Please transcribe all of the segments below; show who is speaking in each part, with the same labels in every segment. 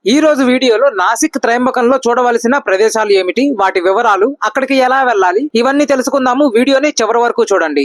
Speaker 1: ఈ రోజు వీడియోలో నాసిక్ త్రయంబకంలో చూడవలసిన ప్రదేశాలు ఏమిటి, వాటి వివరాలు, అక్కడికి ఎలా వెళ్ళాలి, ఇవన్నీ తెలుసుకుందాము. వీడియోని చివరి వరకు చూడండి.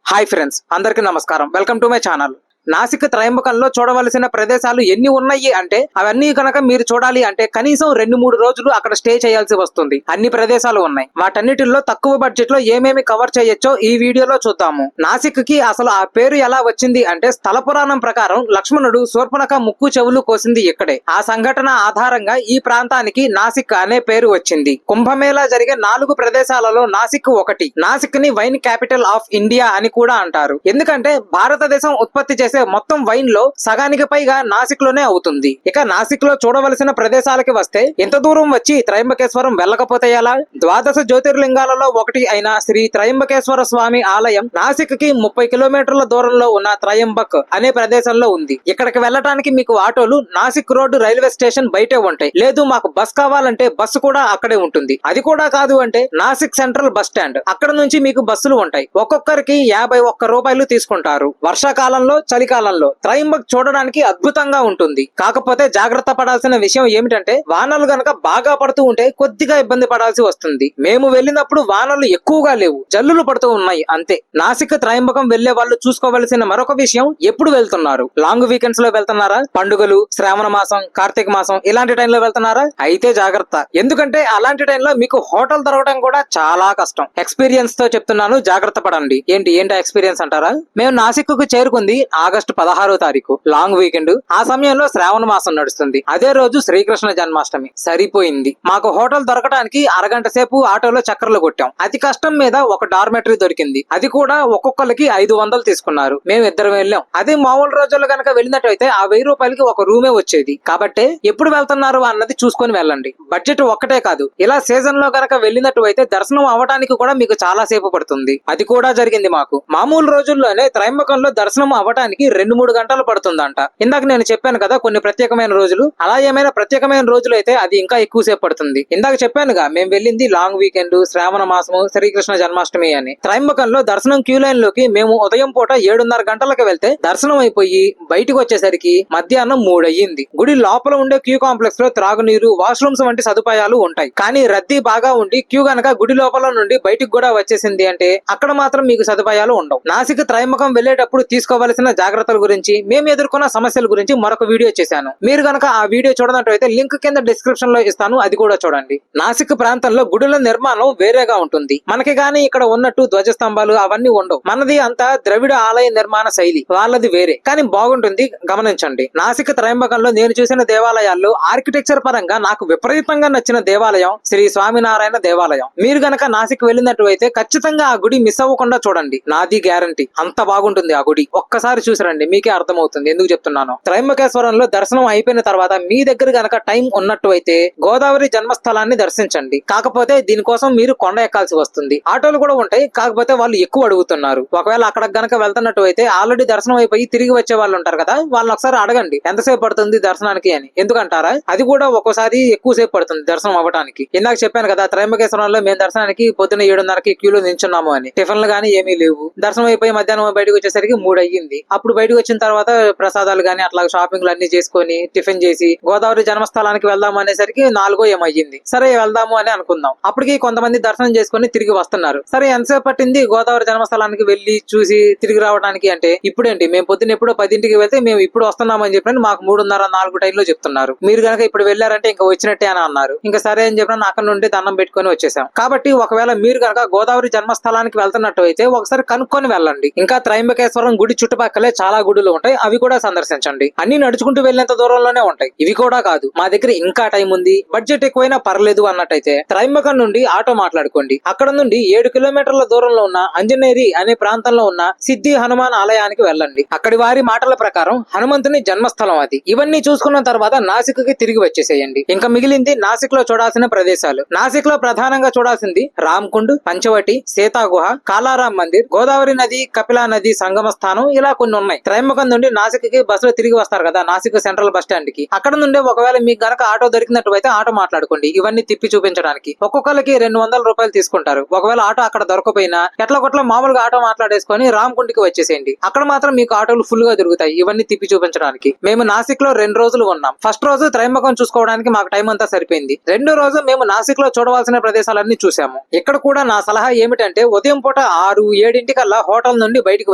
Speaker 1: హాయ్ ఫ్రెండ్స్, అందరికీ నమస్కారం. Welcome to my channel. Nasik త్రయంబకంలో చూడవలసిన ప్రదేశాలు ఎన్ని ఉన్నాయి అంటే అవన్నీ కనుక మీరు చూడాలి అంటే కనీసం 2-3 రోజులు అక్కడ స్టే చేయాల్సి వస్తుంది. అన్ని ప్రదేశాలు ఉన్నాయి. వాటన్నిటిలో తక్కువ బడ్జెట్ లో ఏమేమి కవర్ చేయొచ్చో ఈ వీడియోలో చూద్దాము. నాసిక్ కి అసలు ఆ పేరు ఎలా వచ్చింది అంటే స్థల పురాణం ప్రకారం లక్ష్మణుడు శూర్పణఖ ముక్కు చెవులు కోసింది ఇక్కడే. ఆ సంఘటన ఆధారంగా ఈ ప్రాంతానికి నాసిక్ అనే పేరు వచ్చింది. కుంభమేళా జరిగే 4 ప్రదేశాలలో నాసిక్ ఒకటి. నాసిక్ ని వైన్ క్యాపిటల్ ఆఫ్ ఇండియా అని కూడా అంటారు. ఎందుకంటే భారతదేశం ఉత్పత్తి చేసే మొత్తం వైన్ లో సగానికి పైగా నాసిక్ లోనే అవుతుంది. ఇక నాసిక్ లో చూడవలసిన ప్రదేశాలకి వస్తే ఇంత దూరం వచ్చి త్రయంబకేశ్వరం వెళ్ళకపోతే ఎలా? 12 జ్యోతిర్లింగాలలో ఒకటి అయిన శ్రీ త్రయంబకేశ్వర స్వామి ఆలయం నాసిక్ కి 30 కిలోమీటర్ల దూరంలో ఉన్న త్రయంబక్ అనే ప్రదేశంలో ఉంది. ఇక్కడికి వెళ్ళటానికి మీకు ఆటోలు నాసిక్ రోడ్డు రైల్వే స్టేషన్ బయటే ఉంటాయి. లేదు మాకు బస్ కావాలంటే బస్సు కూడా అక్కడే ఉంటుంది. అది కూడా కాదు అంటే నాసిక్ సెంట్రల్ బస్ స్టాండ్, అక్కడ నుంచి మీకు బస్సులు ఉంటాయి. ఒక్కొక్కరికి 51 రూపాయలు తీసుకుంటారు. వర్షాకాలంలో చలికాలంలో త్రయంబక్ చూడడానికి అద్భుతంగా ఉంటుంది. కాకపోతే జాగ్రత్త పడాల్సిన విషయం ఏమిటంటే వానలు గనక బాగా పడుతూ ఉంటే కొద్దిగా ఇబ్బంది పడాల్సి వస్తుంది. మేము వెళ్ళినప్పుడు వానలు ఎక్కువగా లేవు, జల్లులు పడుతూ ఉన్నాయి అంతే. నాసిక్ త్రయంబకం వెళ్లే వాళ్ళు చూసుకోవలసిన మరొక విషయం, ఎప్పుడు వెళ్తున్నారు? లాంగ్ వీకెండ్స్ లో వెళ్తున్నారా? పండుగలు, శ్రావణ మాసం, కార్తీక మాసం ఇలాంటి టైంలో వెళ్తున్నారా? అయితే జాగ్రత్త. ఎందుకంటే అలాంటి టైంలో మీకు హోటల్ దొరకడం కూడా చాలా కష్టం. ఎక్స్పీరియన్స్ తో చెప్తున్నాను, జాగ్రత్త పడండి. ఏంటి ఎక్స్పీరియన్స్ అంటారా? మేము నాసిక్ కు చేరుకుంది ఆగస్టు 16వ తారీఖు, లాంగ్ వీకెండ్. ఆ సమయంలో శ్రావణ మాసం నడుస్తుంది. అదే రోజు శ్రీకృష్ణ జన్మాష్టమి. సరిపోయింది. మాకు హోటల్ దొరకడానికి అరగంట సేపు ఆటోలో చక్కర్లు కొట్టాం. అతి కష్టం మీద ఒక డార్మెటరీ దొరికింది. అది కూడా ఒక్కొక్కరికి 500 తీసుకున్నారు. మేము ఇద్దరం వెళ్ళాం. అదే మామూలు రోజుల్లో గనక వెళ్ళినట్టయితే ఆ 1000 రూపాయలకి ఒక రూమే వచ్చేది. కాబట్టి ఎప్పుడు వెళ్తున్నారు అన్నది చూసుకొని వెళ్ళండి. బడ్జెట్ ఒక్కటే కాదు, ఇలా సీజన్ లో గనక వెళ్ళినట్టు అయితే దర్శనం అవడానికి కూడా మీకు చాలా సేపు పడుతుంది. అది కూడా జరిగింది మాకు. మామూలు రోజుల్లోనే త్రయంబకంలో దర్శనం అవ్వడానికి 2-3 గంటలు పడుతుందంట. ఇందాక నేను చెప్పాను కదా కొన్ని ప్రత్యేకమైన రోజులు. అలా ఏమైనా ప్రత్యేకమైన రోజులు అయితే అది ఇంకా ఎక్కువసేపు పడుతుంది. ఇందాక చెప్పానుగా మేము వెళ్ళింది లాంగ్ వీకెండ్, శ్రావణ మాసము, శ్రీకృష్ణ జన్మాష్టమి అని. త్రయంబకంలో దర్శనం క్యూ లైన్ లోకి మేము ఉదయం పూట 7:30 గంటలకు వెళ్తే దర్శనం అయిపోయి బయటకు వచ్చేసరికి మధ్యాహ్నం 3 అయ్యింది. గుడి లోపల ఉండే క్యూ కాంప్లెక్స్ లో త్రాగునీరు, వాష్రూమ్స్ వంటి సదుపాయాలు ఉంటాయి. కానీ రద్దీ బాగా ఉండి క్యూ గనక గుడి లోపల నుండి బయటికి కూడా వచ్చేసింది అంటే అక్కడ మాత్రం మీకు సదుపాయాలు ఉండవు. నాసిక్ త్రయంబకం వెళ్లేటప్పుడు తీసుకోవాల్సిన జాగ్రత్తల గురించి, మేము ఎదుర్కొన్న సమస్యల గురించి మరొక వీడియో చేశాను. మీరు గనక ఆ వీడియో చూడనట్టయితే లింక్ కింద డిస్క్రిప్షన్ లో ఇస్తాను, అది కూడా చూడండి. నాసిక్ ప్రాంతంలో గుడుల నిర్మాణం వేరేగా ఉంటుంది. మనకి గానీ ఇక్కడ ఉన్నట్టు ధ్వజస్తంభాలు అవన్నీ ఉండవు. మనది అంతా ద్రవిడ ఆలయ నిర్మాణ శైలి, వాళ్ళది వేరే. కానీ బాగుంటుంది, గమనించండి. నాసిక్ త్రయంబకంలో నేను చూసిన దేవాలయాల్లో ఆర్కిటెక్చర్ పరంగా నాకు విపరీతంగా నచ్చిన దేవాలయం శ్రీ స్వామినారాయణ దేవాలయం. మీరు గనక నాసిక్ వెళ్ళినట్టు అయితే ఖచ్చితంగా ఆ గుడి మిస్ అవ్వకుండా చూడండి. నాది గ్యారంటీ. అంత బాగుంటుంది ఆ గుడి. ఒక్కసారి చూసిరండి, మీకే అర్థమవుతుంది ఎందుకు చెప్తున్నాను. త్రయంబకేశ్వరంలో దర్శనం అయిపోయిన తర్వాత మీ దగ్గర గనక టైం ఉన్నట్టు అయితే గోదావరి జన్మస్థలాన్ని దర్శించండి. కాకపోతే దీనికోసం మీరు కొండ ఎక్కాల్సి వస్తుంది. ఆటోలు కూడా ఉంటాయి, కాకపోతే వాళ్ళు ఎక్కువ అడుగుతున్నారు. ఒకవేళ అక్కడ గనక వెళ్తున్నట్టు అయితే ఆల్రెడీ దర్శనం అయిపోయి తిరిగి వచ్చే వాళ్ళు ఉంటారు కదా, వాళ్ళని ఒకసారి అడగండి ఎంతసేపు పడుతుంది దర్శనానికి అని. ఎందుకంటారా, అది కూడా ఒక్కోసారి ఎక్కువసేపు పడుతుంది దర్శనం అవ్వడానికి. ఇందాక చెప్పాను కదా త్రయంబకేశ్వరంలో మేము దర్శనానికి పొద్దున్న 7:30కి క్యూలో నించున్నాము అని. టిఫిన్లు గానీ ఏమీ లేవు. దర్శనం అయిపోయి మధ్యాహ్నం బయటకు వచ్చేసరికి 3 అయ్యింది. అప్పుడు బయటకు వచ్చిన తర్వాత ప్రసాదాలు గానీ అట్లా షాపింగ్లు అన్ని చేసుకొని టిఫిన్ చేసి గోదావరి జన్మస్థలానికి వెళ్దాము అనేసరికి 4 ఏమయ్యింది. సరే వెళ్దాము అని అనుకుందాం. అప్పటికి కొంతమంది దర్శనం చేసుకుని తిరిగి వస్తున్నారు. సరే ఎంతసేపు పట్టింది గోదావరి జన్మస్థలానికి వెళ్లి చూసి తిరిగి రావడానికి అంటే, ఇప్పుడేంటి మేము పొద్దున్న ఎప్పుడో 10ంటికి వెళ్తే మేము ఇప్పుడు వస్తున్నామని చెప్పి మాకు 3:30-4 టైంలో చెప్తున్నారు. మీరు గనక ఇప్పుడు వెళ్ళారంటే ఇంకా వచ్చినట్టే అని అన్నారు. ఇంకా సరే అని చెప్పిన అక్కడ నుండి దండం పెట్టుకుని వచ్చేసాం. కాబట్టి ఒకవేళ మీరు గనక గోదావరి జన్మస్థలానికి వెళ్తున్నట్టు అయితే ఒకసారి కనుక్కొని వెళ్ళండి. ఇంకా త్రయంబకేశ్వరం గుడి చుట్టుపక్కలే చాలా గుడులు ఉంటాయి, అవి కూడా సందర్శించండి. అన్ని నడుచుకుంటూ వెళ్లేంత దూరంలోనే ఉంటాయి. ఇవి కూడా కాదు, మా దగ్గర ఇంకా టైం ఉంది, బడ్జెట్ ఎక్కువైనా పర్లేదు అన్నట్టయితే త్రయంబకం నుండి ఆటో మాట్లాడుకోండి. అక్కడ నుండి 7 కిలోమీటర్ల దూరంలో ఉన్న అంజనేరి అనే ప్రాంతంలో ఉన్న సిద్ధి హనుమాన్ ఆలయానికి వెళ్ళండి. అక్కడి వారి మాటల ప్రకారం హనుమంతుని జన్మస్థలం అది. ఇవన్నీ చూసుకున్న తర్వాత నాసిక్ కి తిరిగి వచ్చేసేయండి. ఇంకా మిగిలింది నాసిక్ లో చూడాల్సిన ప్రదేశాలు. నాసిక్ లో ప్రధానంగా చూడాల్సింది రామ్కుండ్, పంచవటి, సీతాగుహ, కాలారాం మందిర్, గోదావరి నది, కపిలా నది సంగమ స్థానం, ఇలా కొన్ని ఉన్నాయి. త్రయంబకం నుండి నాసిక్ కి బస్సులో తిరిగి వస్తారు కదా, నాసిక్ సెంట్రల్ బస్ స్టాండ్ కి. అక్కడ నుండి ఒకవేళ మీకు గనక ఆటో దొరికినట్టు అయితే ఆటో మాట్లాడుకోండి. ఇవన్నీ తిప్పి చూపించడానికి ఒక్కొక్కరికి 200 రూపాయలు తీసుకుంటారు. ఒకవేళ ఆటో అక్కడ దొరకపోయినా ఎట్లా కొట్ల మామూలుగా ఆటో మాట్లాడేసుకొని రామకుండికి వచ్చేసేయండి. అక్కడ మాత్రం మీకు ఆటోలు ఫుల్ గా దొరుకుతాయి ఇవన్నీ తిప్పి చూపించడానికి. మేము నాసిక్ లో 2 రోజులు ఉన్నాం. ఫస్ట్ రోజు త్రయంబకం చూసుకోవడానికి మాకు టైం అంతా సరిపోయింది. రెండో రోజు మేము నాసిక్ లో చూడవలసిన ప్రదేశాలన్నీ చూసాము. ఇక్కడ కూడా నా సలహా ఏమిటంటే ఉదయం పూట 6-7 హోటల్ నుండి బయటికి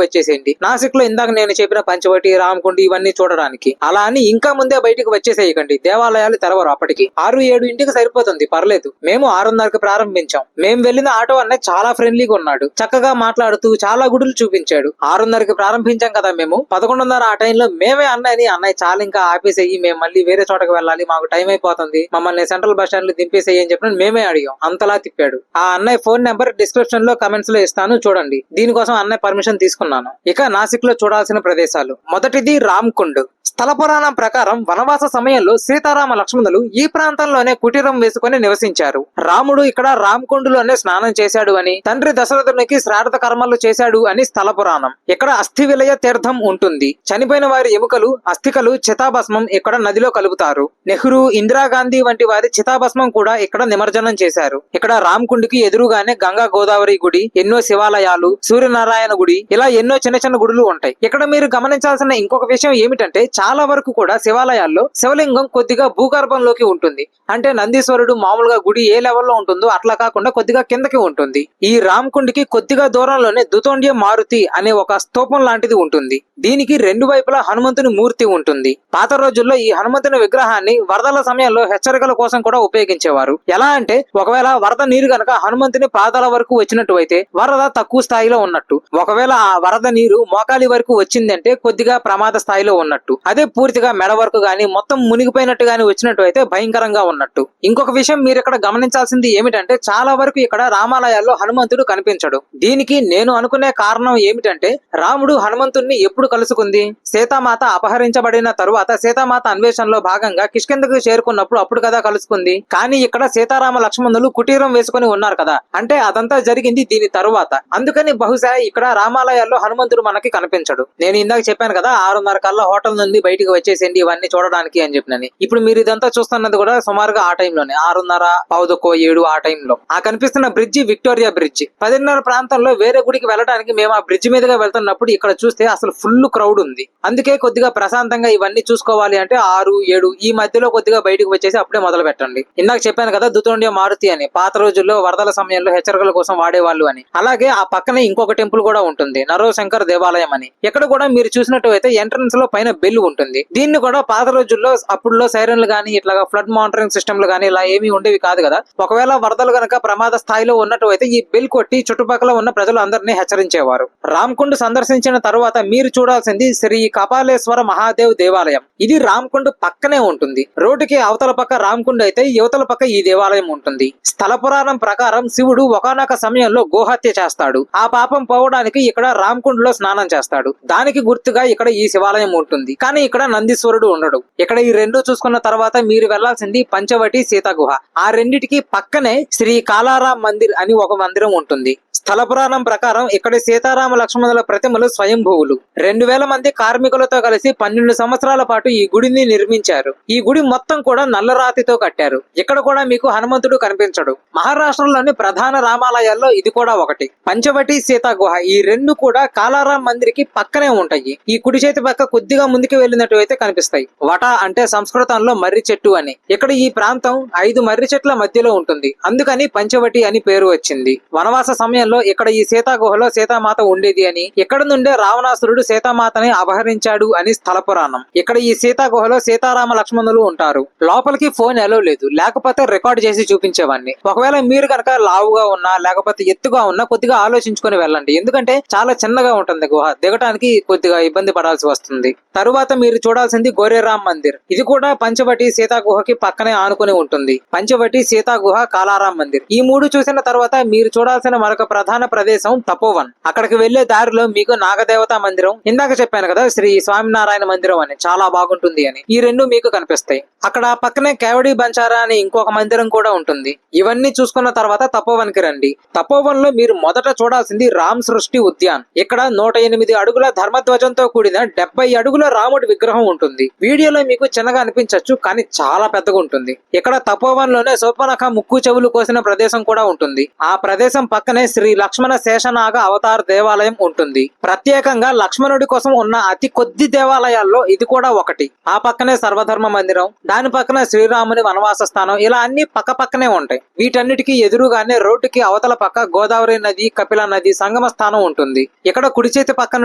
Speaker 1: వచ్చేసేయండి. నాసిక్ లో ఇందాక నేను చెప్పిన పంచవటి, రామకుండి ఇవన్నీ చూడడానికి. అలా అని ఇంకా ముందే బయటికి వచ్చేసేయకండి, దేవాలయాలు తెరవరు అప్పటికి. 6-7 సరిపోతుంది, పర్లేదు. మేము 6:30కి ప్రారంభించాం. మేము వెళ్ళిన ఆటో అన్న చాలా ఫ్రెండ్లీగా ఉన్నాడు, చక్కగా మాట్లాడుతూ చాలా గుడులు చూపించాడు. 6:30కి ప్రారంభించాం కదా మేము, 11:30 ఆ టైంలో మేమే అన్నయ్య చాలా ఇంకా ఆపేసేయి, మేము మళ్ళీ వేరే చోటకి వెళ్ళాలి, మాకు టైం అయిపోతుంది, మమ్మల్ని సెంట్రల్ బస్ స్టాండ్ లో దింపేసేయి అని చెప్పి మేమే అడిగాం. అంతలా తిప్పాడు. ఆ అన్నయ్య ఫోన్ నెంబర్ డిస్క్రిప్షన్ లో కమెంట్స్ లో ఇస్తాను, చూడండి. దీనికోసం అన్నయ్య పర్మిషన్ తీసుకున్నాను. ఇక నాసిక్ లో చూడాల్సిన ప్రదేశాలు. మొదటిది రామ్కుండ్. స్థల పురాణం ప్రకారం వనవాస సమయంలో సీతారామ లక్ష్మణులు ఈ ప్రాంతంలోనే కుటీరం వేసుకుని నివసించారు. రాముడు ఇక్కడ రామకుండులోనే స్నానం చేశాడు అని, తండ్రి దశరథునికి శ్రాద్ధ కర్మలు చేశాడు అని స్థల పురాణం. ఇక్కడ అస్థి విలయ తీర్థం ఉంటుంది. చనిపోయిన వారి ఎముకలు, అస్థికలు, చితాభస్మం ఇక్కడ నదిలో కలుపుతారు. నెహ్రూ, ఇందిరాగాంధీ వంటి వారి చితాభస్మం కూడా ఇక్కడ నిమజ్జనం చేశారు. ఇక్కడ రామకుండికి ఎదురుగానే గంగా గోదావరి గుడి, ఎన్నో శివాలయాలు, సూర్యనారాయణ గుడి, ఇలా ఎన్నో చిన్న చిన్న గుడులు ఉంటాయి. ఇక్కడ మీరు గమనించాల్సిన ఇంకొక విషయం ఏమిటంటే చాలా వరకు కూడా శివాలయాల్లో శివలింగం కొద్దిగా భూగర్భంలోకి ఉంటుంది. అంటే నందీశ్వరుడు మామూలుగా గుడి ఏ లెవెల్లో ఉంటుందో అట్లా కాకుండా కొద్దిగా కిందకి ఉంటుంది. ఈ రామకుండికి కొద్దిగా దూరంలోనే దుతోండ్య మారుతి అనే ఒక స్తూపం లాంటిది ఉంటుంది. దీనికి 2 వైపులా హనుమంతుని మూర్తి ఉంటుంది. పాత రోజుల్లో ఈ హనుమంతుని విగ్రహాన్ని వరదల సమయంలో హెచ్చరికల కోసం కూడా ఉపయోగించేవారు. ఎలా అంటే ఒకవేళ వరద నీరు గనక హనుమంతుని పాదాల వరకు వచ్చినట్టు అయితే వరద తక్కువ స్థాయిలో ఉన్నట్టు, ఒకవేళ ఆ వరద నీరు మోకాలి వరకు వచ్చిందంటే కొద్దిగా ప్రమాద స్థాయిలో ఉన్నట్టు, అదే పూర్తిగా మెడ వరకు గాని మొత్తం మునిగిపోయినట్టు గాని వచ్చినట్టు అయితే భయంకరంగా ఉన్నట్టు. ఇంకొక విషయం మీరు ఇక్కడ గమనించాల్సింది ఏమిటంటే చాలా వరకు ఇక్కడ రామాలయాల్లో హనుమంతుడు కనిపించడు. దీనికి నేను అనుకునే కారణం ఏమిటంటే రాముడు హనుమంతుడిని ఎప్పుడు కలుసుకుంది? సీతామాత అపహరించబడిన తరువాత సీతామాత అన్వేషణలో భాగంగా కిష్కిందకు చేరుకున్నప్పుడు అప్పుడు కదా కలుసుకుంది. కానీ ఇక్కడ సీతారామ లక్ష్మణులు కుటీరం వేసుకుని ఉన్నారు కదా, అంటే అదంతా జరిగింది దీని తరువాత. అందుకని బహుశా ఇక్కడ రామాలయాల్లో హనుమంతుడు మనకి కనిపించడు. నేను ఇందాక చెప్పాను కదా 6:30 కల్లా హోటల్ నుండి బయటికి వచ్చేసేయండి ఇవన్నీ చూడడానికి అని చెప్పినని. ఇప్పుడు మీరు ఇదంతా చూస్తున్నది కూడా సుమారుగా ఆ టైంలోనే 6:30, 6:15 ఆ టైంలో. ఆ కనిపిస్తున్న బ్రిడ్జి విక్టోరియా బ్రిడ్జి. 10:30 ప్రాంతంలో వేరే గుడికి వెళ్ళడానికి మేము ఆ బ్రిడ్జి మీదుగా వెళ్తున్నప్పుడు ఇక్కడ చూస్తే అసలు ఫుల్ క్రౌడ్ ఉంది. అందుకే కొద్దిగా ప్రశాంతంగా ఇవన్నీ చూసుకోవాలి అంటే 6-7 ఈ మధ్యలో కొద్దిగా బయటకు వచ్చేసి అప్పుడే మొదలు పెట్టండి. ఇందాక చెప్పాను కదా దుతోండ్య మారుతి అని, పాత రోజుల్లో వరదల సమయంలో హెచ్చరికల కోసం వాడేవాళ్ళు అని. అలాగే ఆ పక్కనే ఇంకొక టెంపుల్ కూడా ఉంటుంది, నరోశంకర్ దేవాలయం అని. ఇక్కడ కూడా మీరు చూసినట్టు అయితే ఎంట్రన్స్ లో పైన బెల్ ఉంటుంది. దీన్ని కూడా పాత రోజుల్లో అప్పుడులో సైరన్లు గానీ ఇట్లా ఫ్లడ్ మానిటరింగ్ సిస్టమ్లు గానీ ఇలా ఏమీ ఉండేవి కాదు కదా. ఒకవేళ వరదలు గనక ప్రమాద స్థాయిలో ఉన్నట్టు అయితే ఈ బెల్ కొట్టి చుట్టుపక్కల ఉన్న ప్రజలు అందరినీ హెచ్చరించేవారు. రామకుండ్ సందర్శించిన తరువాత మీరు చూడాల్సింది శ్రీ కపాలేశ్వర మహాదేవ్ దేవాలయం. ఇది రామకుండ్ పక్కనే ఉంటుంది. రోడ్డుకి అవతల పక్క రామకుండ్ అయితే యువతల పక్క ఈ దేవాలయం ఉంటుంది. స్థల పురాణం ప్రకారం శివుడు ఒకానొక సమయంలో గోహత్య చేస్తాడు. ఆ పాపం పోవడానికి ఇక్కడ రామకుండ్ లో స్నానం చేస్తాడు. దానికి గుర్తుగా ఇక్కడ ఈ శివాలయం ఉంటుంది. కానీ ఇక్కడ నందీశ్వరుడు ఉండడు. ఇక్కడ ఈ 2 చూసుకున్న తర్వాత మీరు వెళ్లాల్సింది పంచవటి సీతా గుహ. ఆ రెండిటికి పక్కనే శ్రీ కాలారాం మందిర్ అని ఒక మందిరం ఉంటుంది. స్థల పురాణం ప్రకారం ఇక్కడ సీతారామ లక్ష్మణుల ప్రతిమలు స్వయంభువులు. 2000 మంది కార్మికులతో కలిసి 12 సంవత్సరాల పాటు ఈ గుడిని నిర్మించారు. ఈ గుడి మొత్తం కూడా నల్లరాతితో కట్టారు. ఇక్కడ కూడా మీకు హనుమంతుడు కనిపించడు. మహారాష్ట్రలోని ప్రధాన రామాలయాల్లో ఇది కూడా ఒకటి. పంచవటి సీతా గుహ ఈ 2 కూడా కాలారాం మందిరికి పక్కనే ఉంటాయి. ఈ కుడి చేతి పక్క కొద్దిగా ముందుకు వెళ్ళినట్టు అయితే కనిపిస్తాయి. వట అంటే సంస్కృతంలో మర్రి చెట్టు అని. ఇక్కడ ఈ ప్రాంతం 5 మర్రి చెట్ల మధ్యలో ఉంటుంది. అందుకని పంచవటి అని పేరు వచ్చింది. వనవాస సమయంలో ఇక్కడ ఈ సీతా గుహలో సీతామాత ఉండేది అని, ఇక్కడ నుండే రావణాసురుడు సీతామాతని అపహరించాడు అని స్థల పురాణం. ఇక్కడ ఈ సీతా గుహలో సీతారామ లక్ష్మణులు ఉంటారు. లోపలికి ఫోన్ ఎలో లేదు, లేకపోతే రికార్డ్ చేసి చూపించేవాడిని. ఒకవేళ మీరు కనుక లావుగా ఉన్నా లేకపోతే ఎత్తుగా ఉన్నా కొద్దిగా ఆలోచించుకొని వెళ్ళండి. ఎందుకంటే చాలా చిన్నగా ఉంటుంది గుహ, దిగటానికి కొద్దిగా ఇబ్బంది పడాల్సి వస్తుంది. తరువాత మీరు చూడాల్సింది గోరేరాం మందిర్. ఇది కూడా పంచవటి సీతా గుహకి పక్కనే ఆనుకుని ఉంటుంది. పంచవటి సీతా గుహ, కాలారాం మందిర్ ఈ 3 చూసిన తర్వాత మీరు చూడాల్సిన మరొక ప్రధాన ప్రదేశం తపోవన్. అక్కడికి వెళ్లే దారిలో మీకు నాగదేవత మందిరం, ఇందాక చెప్పాను కదా శ్రీ స్వామినారాయణ మందిరం అని, చాలా బాగుంటుంది అని, ఈ రెండు మీకు కనిపిస్తాయి. అక్కడ పక్కనే కేవడి బంచారా అని ఇంకొక మందిరం కూడా ఉంటుంది. ఇవన్నీ చూసుకున్న తర్వాత తపోవన్ కి రండి. తపోవన్ లో మీరు మొదట చూడాల్సింది రామ్ సృష్టి ఉద్యాన్. ఇక్కడ 108 అడుగుల ధర్మధ్వజంతో కూడిన 70 అడుగుల రాముడి విగ్రహం ఉంటుంది. వీడియోలో మీకు చిన్నగా అనిపించవచ్చు, కానీ చాలా పెద్దగా ఉంటుంది. ఇక్కడ తపోవన్ లోనే శూర్పణఖ ముక్కు చెవులు కోసిన ప్రదేశం కూడా ఉంటుంది. ఆ ప్రదేశం పక్కనే శ్రీ లక్ష్మణ శేషనాగ అవతార్ దేవాలయం ఉంటుంది. ప్రత్యేకంగా లక్ష్మణుడి కోసం ఉన్న అతి కొద్ది దేవాలయాల్లో ఇది కూడా ఒకటి. ఆ పక్కనే సర్వధర్మ మందిరం, దాని పక్కన శ్రీరాముని వనవాస స్థానం, ఇలా అన్ని పక్క పక్కనే ఉంటాయి. వీటన్నిటికీ ఎదురుగానే రోడ్డుకి అవతల పక్క గోదావరి నది, కపిల నది సంగమ స్థానం ఉంటుంది. ఇక్కడ కుడి చేతి పక్క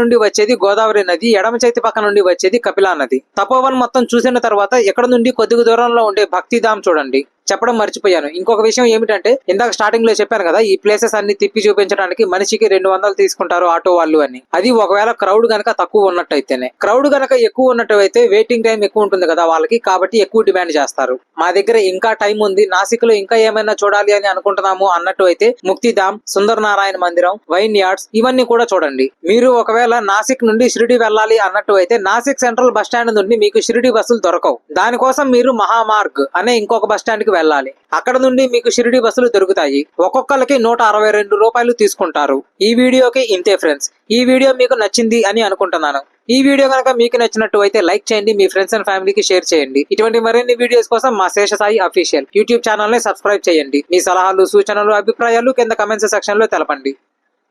Speaker 1: నుండి వచ్చేది గోదావరి నది, ఎడమ చేతి పక్క నుండి వచ్చేది కపిలా నది. తపోవన్ మొత్తం చూసిన తర్వాత ఇక్కడ నుండి కొద్దిగా దూరంలో ఉండే భక్తిధామ్ చూడండి. చెప్పడం మర్చిపోయాను, ఇంకొక విషయం ఏమిటంటే ఇందాక స్టార్టింగ్ లో చెప్పాను కదా, ఈ ప్లేసెస్ అన్ని తిప్పి చూపించడానికి మనిషికి 200 తీసుకుంటారు ఆటో వాళ్ళు అని. అది ఒకవేళ క్రౌడ్ గనక తక్కువ ఉన్నట్టయితేనే. క్రౌడ్ గనక ఎక్కువ ఉన్నట్టయితే వెయిటింగ్ టైం ఎక్కువ ఉంటుంది కదా వాళ్ళకి, కాబట్టి ఎక్కువ డిమాండ్ చేస్తారు. మా దగ్గర ఇంకా టైం ఉంది, నాసిక్ లో ఇంకా ఏమైనా చూడాలి అని అనుకుంటున్నాము అన్నట్టు అయితే ముక్తిధామ్, సుందర నారాయణ మందిరం, వైన్ యార్డ్స్ ఇవన్నీ కూడా చూడండి. మీరు ఒకవేళ నాసిక్ నుండి షిరిడి వెళ్ళాలి అన్నట్టు అయితే నాసిక్ సెంట్రల్ బస్ స్టాండ్ నుండి మీకు షిరిడి బస్సులు దొరకవు. దానికోసం మీరు మహామార్గ్ అనే ఇంకొక బస్ స్టాండ్ కి వెళ్ళాలి. అక్కడ నుండి మీకు షిరిడి బస్సులు దొరుకుతాయి. ఒక్కొక్కరికి 162 రూపాయలు తీసుకుంటారు. ఈ వీడియోకి ఇంతే ఫ్రెండ్స్. ఈ వీడియో మీకు నచ్చింది అని అనుకుంటున్నాను. ఈ వీడియో కనుక మీకు నచ్చినట్టు అయితే లైక్ చేయండి, మీ ఫ్రెండ్స్ అండ్ ఫ్యామిలీకి షేర్ చేయండి. ఇటువంటి మరిన్ని వీడియోస్ కోసం మా శేషసాయి అఫీషియల్ యూట్యూబ్ ఛానల్ ని సబ్స్క్రైబ్ చేయండి. మీ సలహాలు, సూచనలు, అభిప్రాయాలు కింద కమెంట్స్ సెక్షన్ లో తెలపండి.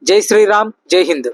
Speaker 1: జై శ్రీరామ్, జై హింద్.